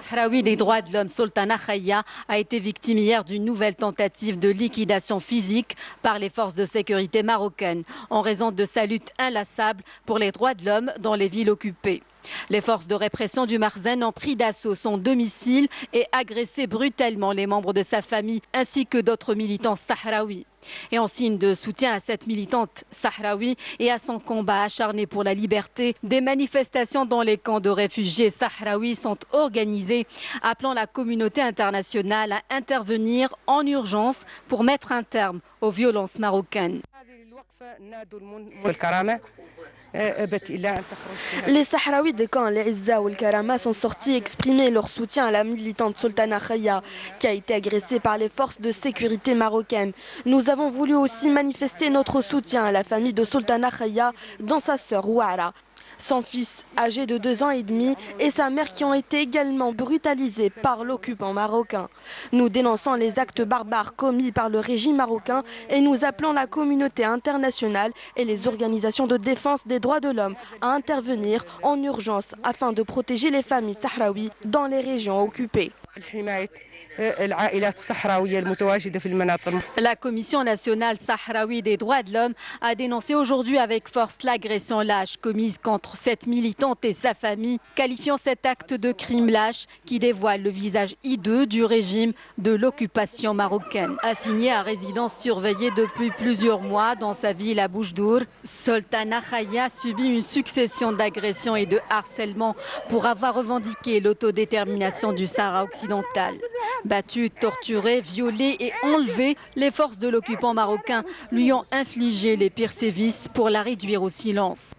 Sahraoui des droits de l'homme Sultana Khaya a été victime hier d'une nouvelle tentative de liquidation physique par les forces de sécurité marocaines en raison de sa lutte inlassable pour les droits de l'homme dans les villes occupées. Les forces de répression du Marzen ont pris d'assaut son domicile et agressé brutalement les membres de sa famille ainsi que d'autres militants sahraouis. Et en signe de soutien à cette militante sahraoui et à son combat acharné pour la liberté, des manifestations dans les camps de réfugiés sahraouis sont organisées, appelant la communauté internationale à intervenir en urgence pour mettre un terme aux violences marocaines. Les Sahraouis des camps Al-Izza ou Al-Karama sont sortis exprimer leur soutien à la militante Sultana Khaya qui a été agressée par les forces de sécurité marocaines. Nous avons voulu aussi manifester notre soutien à la famille de Sultana Khaya dont sa sœur Ouara, son fils âgé de 2 ans et demi et sa mère qui ont été également brutalisés par l'occupant marocain. Nous dénonçons les actes barbares commis par le régime marocain et nous appelons la communauté internationale et les organisations de défense des droits de l'homme à intervenir en urgence afin de protéger les familles sahraouies dans les régions occupées. La Commission nationale sahraoui des droits de l'homme a dénoncé aujourd'hui avec force l'agression lâche commise contre cette militante et sa famille, qualifiant cet acte de crime lâche qui dévoile le visage hideux du régime de l'occupation marocaine. Assignée à résidence surveillée depuis plusieurs mois dans sa ville à Boujdour, Sultana Khaya subit une succession d'agressions et de harcèlements pour avoir revendiqué l'autodétermination du Sahara occidental. Battue, torturée, violée et enlevée, les forces de l'occupant marocain lui ont infligé les pires sévices pour la réduire au silence.